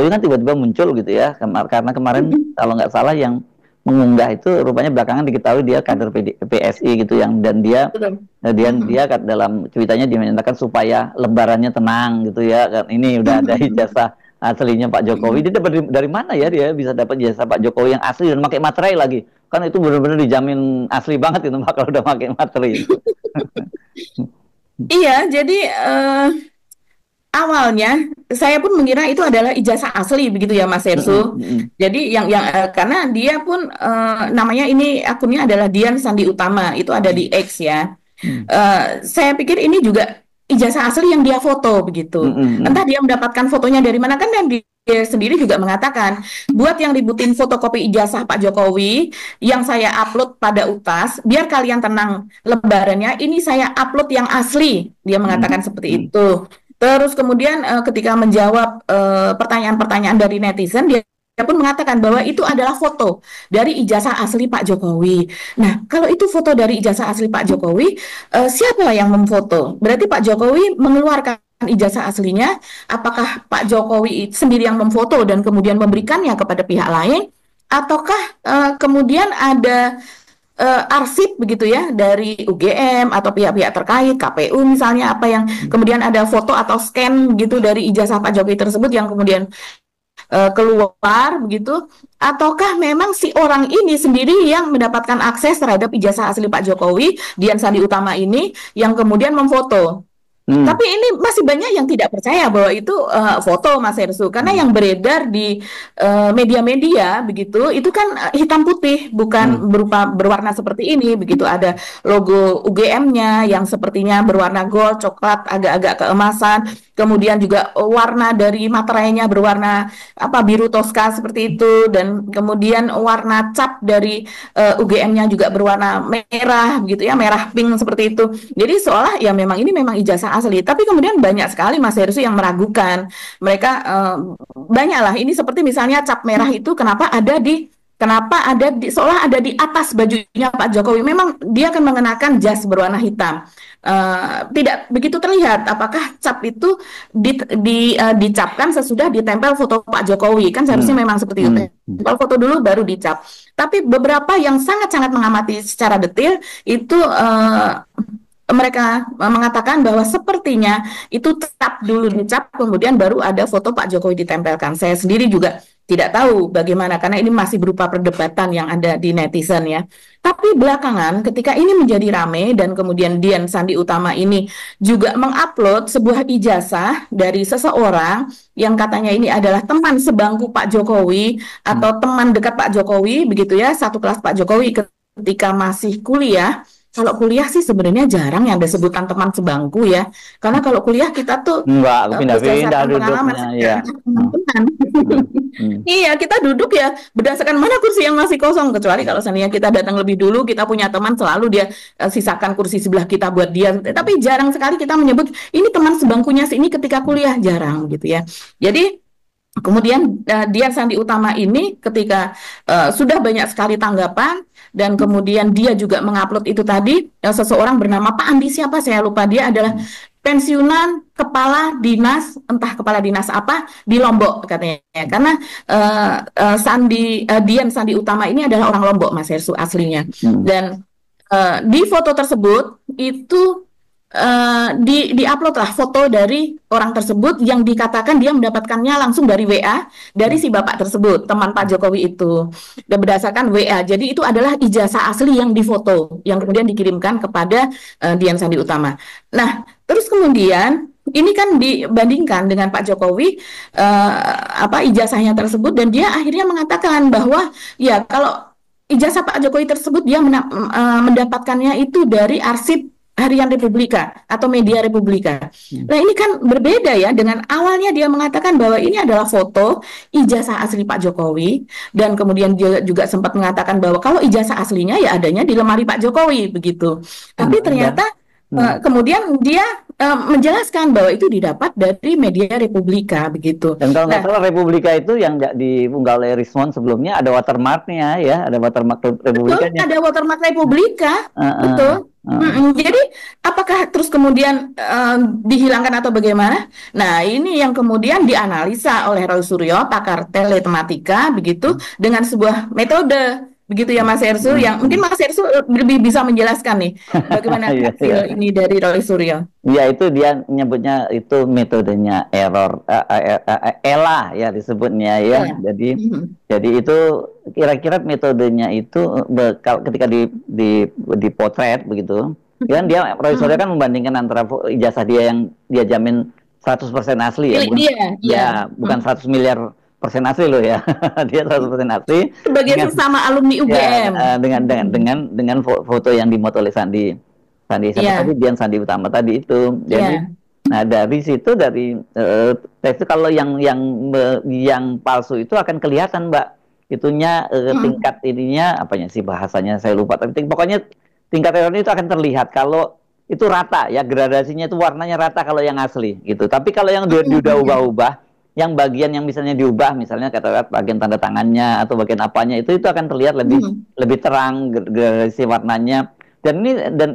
Jokowi kan tiba-tiba muncul gitu ya, karena kemarin kalau nggak salah yang mengunggah itu rupanya belakangan diketahui dia kader PSI gitu yang dan dia Betul. dalam cuitannya dia menyatakan supaya lebarannya tenang gitu ya. Kan ini udah ada ijazah aslinya Pak Jokowi. Dia dapat dari mana ya dia bisa dapat ijazah Pak Jokowi yang asli dan pakai materai lagi? Kan itu benar-benar dijamin asli banget itu Pak kalau udah pakai materai itu. Iya, jadi awalnya saya pun mengira itu adalah ijazah asli begitu ya Mas Mm-mm, Ersu. mm-mm, Jadi yang karena dia pun namanya ini akunnya adalah Dian Sandi Utama, itu ada di X ya. mm, Saya pikir ini juga ijazah asli yang dia foto begitu. mm-mm, Entah mm-mm. dia mendapatkan fotonya dari mana kan, dan dia sendiri juga mengatakan, buat yang ributin fotokopi ijazah Pak Jokowi yang saya upload pada UTAS, biar kalian tenang lebarannya, ini saya upload yang asli. Dia Mm, mengatakan seperti mm, itu. Terus kemudian ketika menjawab pertanyaan-pertanyaan dari netizen, dia pun mengatakan bahwa itu adalah foto dari ijazah asli Pak Jokowi. Nah, kalau itu foto dari ijazah asli Pak Jokowi, siapa yang memfoto? Berarti Pak Jokowi mengeluarkan ijazah aslinya. Apakah Pak Jokowi sendiri yang memfoto dan kemudian memberikannya kepada pihak lain? Ataukah kemudian ada arsip begitu ya dari UGM atau pihak-pihak terkait, KPU misalnya, apa yang kemudian ada foto atau scan gitu dari ijazah Pak Jokowi tersebut yang kemudian keluar begitu, ataukah memang si orang ini sendiri yang mendapatkan akses terhadap ijazah asli Pak Jokowi, Dian Sandi Utama ini, yang kemudian memfoto. mm, Tapi ini masih banyak yang tidak percaya bahwa itu foto Mas Hersu, karena mm, yang beredar di media-media begitu itu kan hitam putih, mm. bukan berupa berwarna seperti ini begitu. Ada logo UGM-nya yang sepertinya berwarna gold, coklat, agak-agak keemasan. Kemudian juga warna dari materainya berwarna apa, biru toska seperti itu, dan kemudian warna cap dari UGM-nya juga berwarna merah gitu ya, merah pink seperti itu. Jadi seolah ya memang ini memang ijazah asli, tapi kemudian banyak sekali Mas Hersy yang meragukan. Mereka banyak lah, ini seperti misalnya cap merah itu kenapa ada di seolah ada di atas bajunya Pak Jokowi. Memang dia akan mengenakan jas berwarna hitam. Tidak begitu terlihat apakah cap itu dicapkan sesudah ditempel foto Pak Jokowi. Kan seharusnya Hmm. memang seperti itu. Hmm. Tempel foto dulu baru dicap. Tapi beberapa yang sangat-sangat mengamati secara detail itu mereka mengatakan bahwa sepertinya itu cap dulu dicap, kemudian baru ada foto Pak Jokowi ditempelkan. Saya sendiri juga tidak tahu bagaimana, karena ini masih berupa perdebatan yang ada di netizen ya. Tapi belakangan ketika ini menjadi rame dan kemudian Dian Sandi Utama ini juga mengupload sebuah ijazah dari seseorang yang katanya ini adalah teman sebangku Pak Jokowi Hmm. atau teman dekat Pak Jokowi begitu ya, satu kelas Pak Jokowi ketika masih kuliah. Kalau kuliah sih sebenarnya jarang yang ada sebutan teman sebangku ya. Karena kalau kuliah kita tuh Enggak, aku pindah-pindah berdasarkan pengalaman duduknya ya. Hmm. teman-teman. Hmm. Hmm. Iya, kita duduk ya berdasarkan mana kursi yang masih kosong. Kecuali kalau seandainya kita datang lebih dulu, kita punya teman selalu dia sisakan kursi sebelah kita buat dia. Tapi jarang sekali kita menyebut ini teman sebangkunya ini ketika kuliah, jarang gitu ya. Jadi kemudian Dian Sandi Utama ini ketika sudah banyak sekali tanggapan dan kemudian dia juga mengupload itu tadi, seseorang bernama Pak Andi siapa saya lupa, dia adalah pensiunan kepala dinas, entah kepala dinas apa di Lombok katanya, karena Dian Sandi Utama ini adalah orang Lombok Mas Hersu aslinya, Hmm. dan di foto tersebut itu di-upload lah foto dari orang tersebut yang dikatakan dia mendapatkannya langsung dari WA dari si bapak tersebut, teman Pak Jokowi itu. Dan berdasarkan WA. Jadi itu adalah ijazah asli yang difoto, yang kemudian dikirimkan kepada Dian Sandi Utama. Nah, terus kemudian ini kan dibandingkan dengan Pak Jokowi apa ijazahnya tersebut, dan dia akhirnya mengatakan bahwa ya kalau ijazah Pak Jokowi tersebut dia mendapatkannya itu dari arsip Harian Republika atau Media Republika. Hmm. Nah ini kan berbeda ya dengan awalnya dia mengatakan bahwa ini adalah foto ijazah asli Pak Jokowi, dan kemudian dia juga sempat mengatakan bahwa kalau ijazah aslinya ya adanya di lemari Pak Jokowi begitu. Tapi Dan ternyata hmm. kemudian dia menjelaskan bahwa itu didapat dari media Republika begitu. Dan kalau nggak Nah, salah Republika itu yang nggak diunggah oleh Rismond sebelumnya ada watermarknya ya, ada watermark betul, Republikanya. ada watermark Republika, Uh, betul. uh, Jadi, apakah terus kemudian dihilangkan atau bagaimana? Nah, ini yang kemudian dianalisa oleh Roy Suryo, pakar teletematika, begitu, dengan sebuah metode, begitu ya Mas Ersul, yang mungkin Mas Ersul lebih bisa menjelaskan nih, bagaimana Iya, iya. hasil ini dari Roy Suryo. Ya itu dia nyebutnya itu metodenya error ELA ya disebutnya ya. Ya. Jadi itu kira-kira metodenya itu ketika dipotret begitu. Kan dia Roy Suryo kan membandingkan antara ijazah dia yang dia jamin 100% asli ya, Milik bukan dia, ya. bukan 100 miliar persen asli loh ya. Dia 100% asli Sebagai dengan sesama alumni ya UGM. dengan foto yang dimuat oleh Sandi siapa Ya, tadi Dian Sandi Utama tadi itu. Jadi ya. nah dari situ dari tes itu kalau yang palsu itu akan kelihatan Mbak itunya tingkat ininya apanya sih bahasanya saya lupa tapi pokoknya tingkat errornya itu akan terlihat kalau itu rata ya gradasinya itu warnanya rata kalau yang asli gitu. Tapi kalau yang udah ubah-ubah yang bagian yang misalnya diubah misalnya katakan bagian tanda tangannya atau bagian apanya itu akan terlihat lebih terang gradasi warnanya. Dan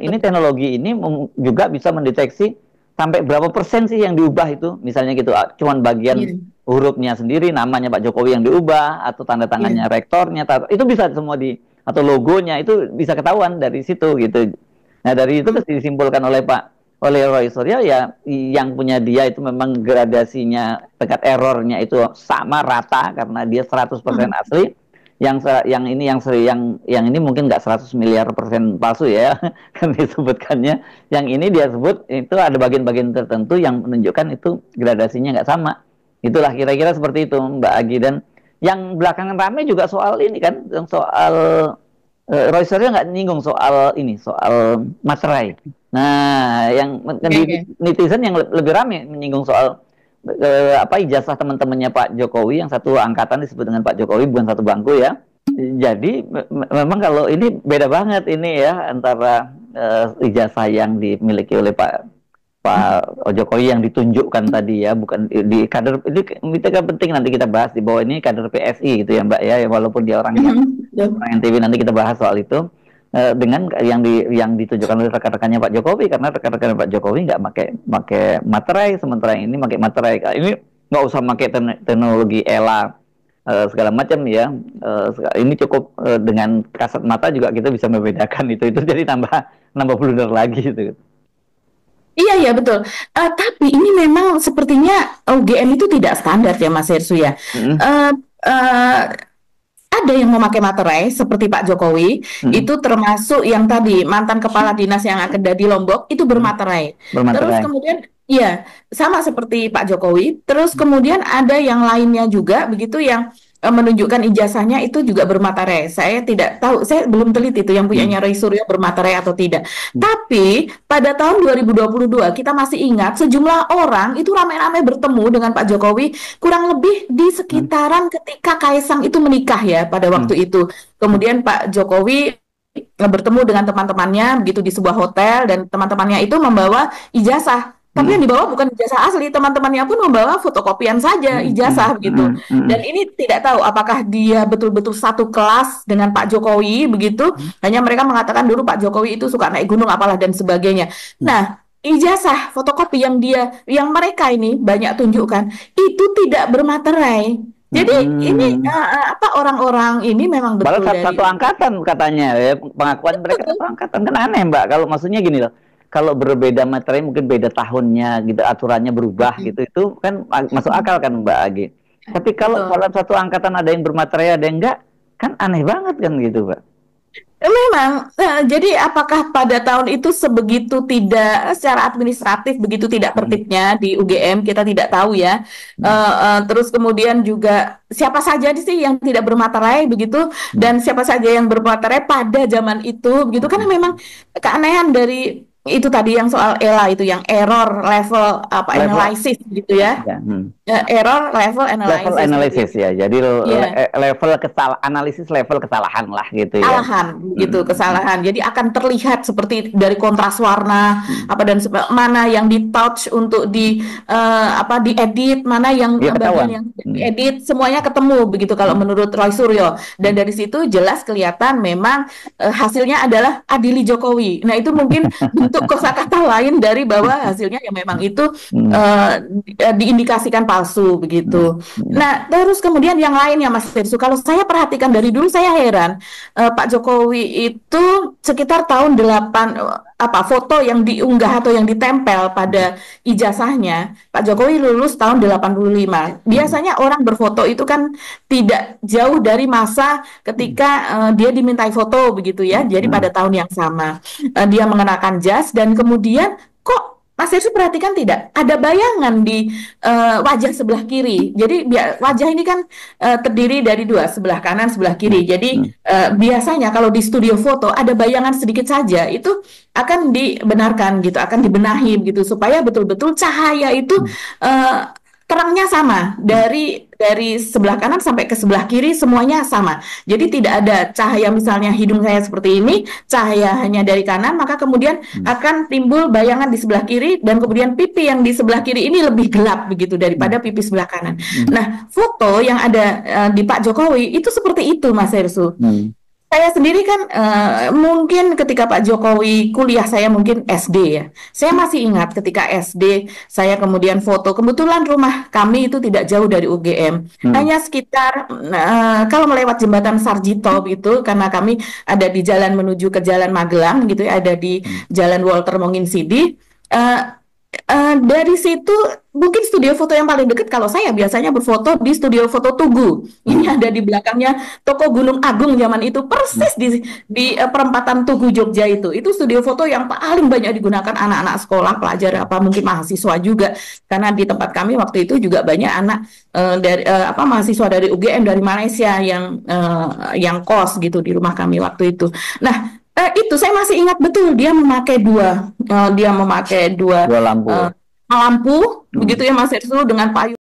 ini teknologi ini juga bisa mendeteksi sampai berapa persen sih yang diubah itu. Misalnya gitu, cuman bagian hurufnya sendiri, namanya Pak Jokowi yang diubah, atau tanda tangannya rektornya, itu bisa semua atau logonya, itu bisa ketahuan dari situ gitu. Nah dari itu terus disimpulkan oleh Roy Suryo ya, yang punya dia itu memang gradasinya, tingkat errornya itu sama rata, karena dia 100% asli. Yang ini mungkin nggak 100 miliar persen palsu ya kan disebutkannya. Yang ini dia sebut itu ada bagian-bagian tertentu yang menunjukkan itu gradasinya nggak sama. Itulah kira-kira seperti itu Mbak Agi. Dan yang belakangan rame juga soal ini kan, yang soal Roy Suryo nggak nyinggung soal materai. Nah yang netizen yang lebih rame menyinggung soal ijazah teman-temannya Pak Jokowi yang satu angkatan disebut dengan Pak Jokowi bukan satu bangku ya. Jadi memang kalau ini beda banget ini ya antara ijazah yang dimiliki oleh Pak Jokowi yang ditunjukkan tadi ya, bukan di kader ini penting nanti kita bahas di bawah ini kader PSI gitu ya Mbak ya, walaupun dia orang NTB nanti kita bahas soal itu. Dengan yang ditunjukkan oleh rekan-rekannya Pak Jokowi, karena rekan-rekan Pak Jokowi nggak pakai materai, sementara yang ini pakai materai. Ini nggak usah pakai teknologi ELA segala macam ya. Ini cukup dengan kasat mata juga kita bisa membedakan itu jadi nambah blunder lagi gitu. Iya, iya betul. Tapi ini memang sepertinya UGM itu tidak standar ya Mas Hersu ya. Ada yang memakai materai seperti Pak Jokowi, itu termasuk yang tadi mantan kepala dinas yang ada di Lombok itu bermaterai. Terus kemudian ya sama seperti Pak Jokowi. Terus kemudian ada yang lainnya juga begitu yang menunjukkan ijazahnya itu juga bermaterai. Saya tidak tahu, saya belum teliti itu yang punyanya Roy Suryo bermaterai atau tidak. Tapi pada tahun 2022 kita masih ingat sejumlah orang itu ramai-ramai bertemu dengan Pak Jokowi kurang lebih di sekitaran ketika Kaisang itu menikah ya pada waktu itu. Kemudian Pak Jokowi bertemu dengan teman-temannya begitu di sebuah hotel dan teman-temannya itu membawa ijazah. Tapi yang dibawa bukan ijazah asli, teman-temannya pun membawa fotokopian saja ijazah begitu. Dan ini tidak tahu apakah dia betul-betul satu kelas dengan Pak Jokowi begitu. Hanya mereka mengatakan dulu Pak Jokowi itu suka naik gunung apalah dan sebagainya. Nah, ijazah fotokopi yang mereka ini banyak tunjukkan itu tidak bermaterai. Jadi ini orang-orang ini memang betul dari satu angkatan katanya ya, pengakuan mereka satu angkatan kan aneh Mbak. Kalau maksudnya gini loh. Kalau berbeda materi mungkin beda tahunnya gitu, aturannya berubah gitu, itu kan masuk akal kan Mbak Agi. Tapi kalau dalam satu angkatan ada yang bermaterai ada yang enggak, kan aneh banget kan gitu Mbak. Memang, jadi apakah pada tahun itu sebegitu tidak secara administratif begitu tidak tertibnya di UGM kita tidak tahu ya. Terus kemudian juga siapa saja sih yang tidak bermaterai begitu dan siapa saja yang bermaterai pada zaman itu begitu karena memang keanehan dari itu tadi yang soal ELA itu, yang error level apa Level analysis gitu ya. ya. Error level Level analysis gitu. analysis ya. Jadi Iya. level analisis level kesalahan lah gitu ya. Kesalahan gitu, Hmm. kesalahan. Jadi akan terlihat seperti dari kontras warna Hmm. apa dan mana yang di touch untuk di apa diedit, mana yang Ya bagian ketahuan. yang Hmm. diedit, semuanya ketemu begitu kalau Hmm. menurut Roy Suryo. Dan Hmm. dari situ jelas kelihatan memang hasilnya adalah adili Jokowi. Nah, itu mungkin bentuk kosakata lain dari bahwa hasilnya yang memang itu Hmm. eh, diindikasikan palsu begitu. Hmm. Nah, terus kemudian yang lainnya Mas Firsu, kalau saya perhatikan dari dulu saya heran Pak Jokowi itu sekitar tahun 8 apa foto yang diunggah atau yang ditempel pada ijazahnya. Pak Jokowi lulus tahun 85. Hmm. Biasanya orang berfoto itu kan tidak jauh dari masa ketika dia dimintai foto begitu ya. Jadi Hmm. pada tahun yang sama dia mengenakan jas dan kemudian kok Mas Yersu perhatikan tidak? Ada bayangan di wajah sebelah kiri. Jadi wajah ini kan terdiri dari dua, sebelah kanan, sebelah Hmm. kiri. Jadi Hmm. biasanya kalau di studio foto ada bayangan sedikit saja, itu akan dibenarkan gitu, akan dibenahi gitu supaya betul-betul cahaya itu Hmm. eh, terangnya sama Hmm. dari sebelah kanan sampai ke sebelah kiri semuanya sama. Jadi tidak ada cahaya misalnya hidung saya seperti ini, cahaya hanya dari kanan, maka kemudian Hmm. akan timbul bayangan di sebelah kiri dan kemudian pipi yang di sebelah kiri ini lebih gelap begitu Hmm. daripada pipi sebelah kanan. Hmm. Nah, foto yang ada di Pak Jokowi itu seperti itu, Mas Hersu. Hmm. Saya sendiri kan mungkin ketika Pak Jokowi kuliah saya mungkin SD ya. Saya masih ingat ketika SD saya kemudian foto. Kebetulan rumah kami itu tidak jauh dari UGM. Hmm. Hanya sekitar kalau melewat jembatan Sarjito gitu karena kami ada di jalan menuju ke Jalan Magelang gitu ya, ada di Hmm. Jalan Walter Monginsidi. Eh, dari situ mungkin studio foto yang paling dekat kalau saya biasanya berfoto di studio foto Tugu. Ini ada di belakangnya toko Gunung Agung zaman itu Hmm. persis di perempatan Tugu Jogja itu. Itu studio foto yang paling banyak digunakan anak-anak sekolah, pelajar apa mungkin mahasiswa juga. Karena di tempat kami waktu itu juga banyak anak dari apa mahasiswa dari UGM dari Malaysia yang kos gitu di rumah kami waktu itu. Nah, itu saya masih ingat betul dia memakai dua Dua lampu eh, ya. lampu Hmm. begitu ya Mas Hersulu dengan payung